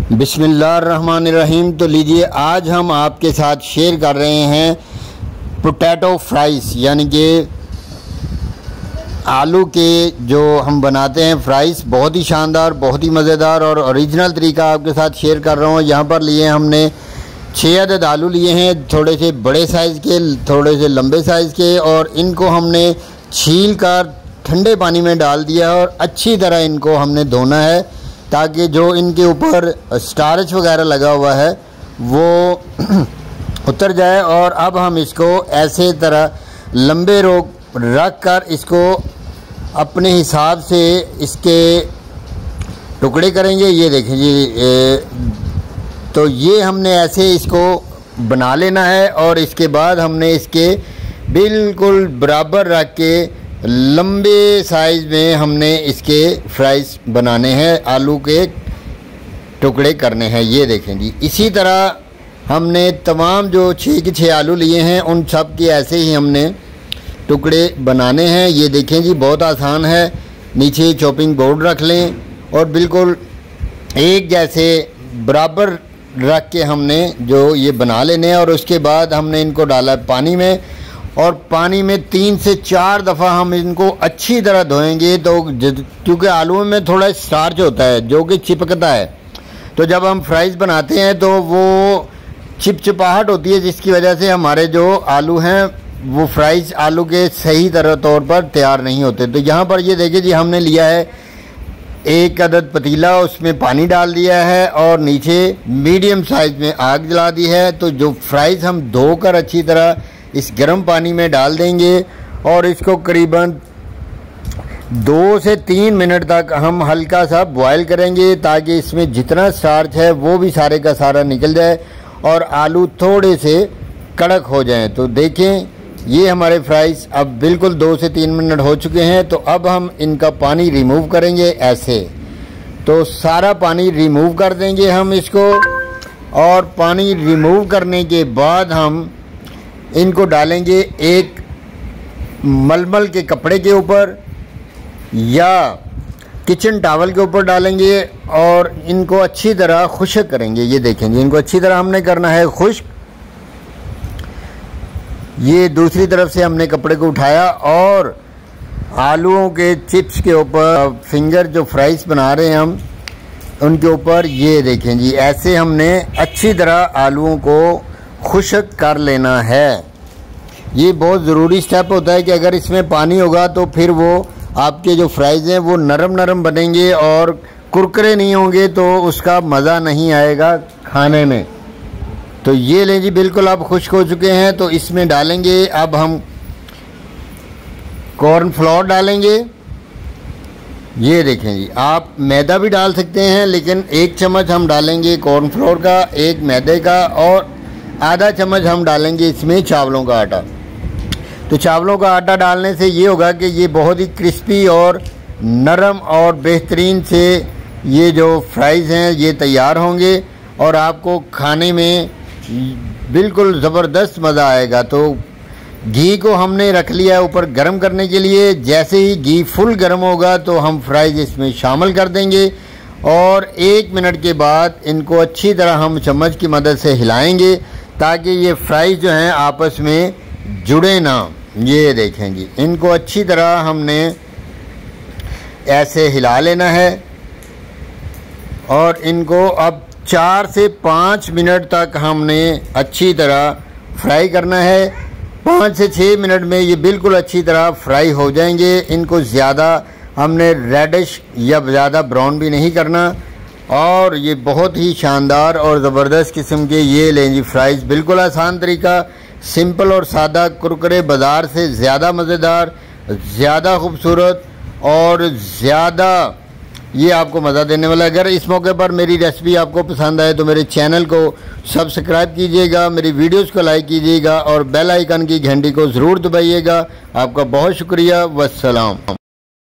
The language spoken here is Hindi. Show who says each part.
Speaker 1: बिस्मिल्लाहिर्रहमानिर्रहीम। तो लीजिए, आज हम आपके साथ शेयर कर रहे हैं पोटैटो फ्राइज़, यानी कि आलू के जो हम बनाते हैं फ्राइज़। बहुत ही शानदार, बहुत ही मज़ेदार और ओरिजिनल तरीका आपके साथ शेयर कर रहा हूँ। यहाँ पर लिए हमने 6 अदद आलू लिए हैं, थोड़े से बड़े साइज़ के, थोड़े से लंबे साइज़ के, और इनको हमने छील कर ठंडे पानी में डाल दिया और अच्छी तरह इनको हमने धोना है ताकि जो इनके ऊपर स्टार्च वगैरह लगा हुआ है वो उतर जाए। और अब हम इसको ऐसे तरह लंबे रोक रख कर इसको अपने हिसाब से इसके टुकड़े करेंगे। ये देखें जी, तो ये हमने ऐसे इसको बना लेना है और इसके बाद हमने इसके बिल्कुल बराबर रख के लंबे साइज़ में हमने इसके फ्राइज़ बनाने हैं, आलू के टुकड़े करने हैं। ये देखें जी, इसी तरह हमने तमाम जो 6 के 6 आलू लिए हैं उन सब के ऐसे ही हमने टुकड़े बनाने हैं। ये देखें जी, बहुत आसान है। नीचे चॉपिंग बोर्ड रख लें और बिल्कुल एक जैसे बराबर रख के हमने जो ये बना लेने हैं। और उसके बाद हमने इनको डाला पानी में, और पानी में 3 से 4 दफ़ा हम इनको अच्छी तरह धोएंगे। तो क्योंकि आलूओं में थोड़ा स्टार्च होता है जो कि चिपकता है, तो जब हम फ्राइज़ बनाते हैं तो वो चिपचिपाहट होती है, जिसकी वजह से हमारे जो आलू हैं वो फ्राइज़ आलू के सही तरह तौर पर तैयार नहीं होते। तो यहाँ पर ये देखिए जी, हमने लिया है 1 अदद पतीला, उसमें पानी डाल दिया है और नीचे मीडियम साइज़ में आग जला दी है। तो जो फ्राइज़ हम धोकर अच्छी तरह इस गर्म पानी में डाल देंगे और इसको करीबन 2 से 3 मिनट तक हम हल्का सा बॉयल करेंगे ताकि इसमें जितना स्टार्च है वो भी सारे का सारा निकल जाए और आलू थोड़े से कड़क हो जाएं। तो देखें, ये हमारे फ्राइज़ अब बिल्कुल 2 से 3 मिनट हो चुके हैं। तो अब हम इनका पानी रिमूव करेंगे ऐसे। तो सारा पानी रिमूव कर देंगे हम इसको, और पानी रिमूव करने के बाद हम इनको डालेंगे एक मलमल के कपड़े के ऊपर या किचन टॉवल के ऊपर डालेंगे और इनको अच्छी तरह खुश्क करेंगे। ये देखेंगे, इनको अच्छी तरह हमने करना है खुश्क। ये दूसरी तरफ से हमने कपड़े को उठाया और आलूओं के चिप्स के ऊपर, फिंगर जो फ्राइज़ बना रहे हैं हम उनके ऊपर, ये देखें जी, ऐसे हमने अच्छी तरह आलूओं को खुश्क कर लेना है। ये बहुत ज़रूरी स्टेप होता है कि अगर इसमें पानी होगा तो फिर वो आपके जो फ्राइज़ हैं वो नरम नरम बनेंगे और कुरकुरे नहीं होंगे, तो उसका मज़ा नहीं आएगा खाने में। तो ये लें जी, बिल्कुल अब खुश्क हो चुके हैं। तो इसमें डालेंगे अब हम कॉर्न फ्लोर डालेंगे। ये देखें जी, आप मैदा भी डाल सकते हैं, लेकिन 1 चम्मच हम डालेंगे कॉर्न फ्लोर का, 1 मैदे का, और आधा चम्मच हम डालेंगे इसमें चावलों का आटा। तो चावलों का आटा डालने से ये होगा कि ये बहुत ही क्रिस्पी और नरम और बेहतरीन से ये जो फ्राइज़ हैं ये तैयार होंगे और आपको खाने में बिल्कुल ज़बरदस्त मज़ा आएगा। तो घी को हमने रख लिया ऊपर गर्म करने के लिए। जैसे ही घी फुल गर्म होगा तो हम फ्राइज़ इसमें शामिल कर देंगे और 1 मिनट के बाद इनको अच्छी तरह हम चम्मच की मदद से हिलाएंगे ताकि ये फ्राइज़ जो हैं आपस में जुड़े ना। ये देखें जी, इनको अच्छी तरह हमने ऐसे हिला लेना है और इनको अब 4 से 5 मिनट तक हमने अच्छी तरह फ्राई करना है। 5 से 6 मिनट में ये बिल्कुल अच्छी तरह फ्राई हो जाएंगे। इनको ज़्यादा हमने रेडिश या ज़्यादा ब्राउन भी नहीं करना। और ये बहुत ही शानदार और ज़बरदस्त किस्म के ये लें जी फ्राइज़। बिल्कुल आसान तरीका, सिंपल और सादा, कुरकुरे, बाज़ार से ज़्यादा मज़ेदार, ज़्यादा खूबसूरत और ज़्यादा ये आपको मज़ा देने वाला। अगर इस मौके पर मेरी रेसिपी आपको पसंद आए तो मेरे चैनल को सब्सक्राइब कीजिएगा, मेरी वीडियोस को लाइक कीजिएगा और बेल आइकन की घंटी को ज़रूर दबाइएगा। आपका बहुत शुक्रिया। वस्सलाम।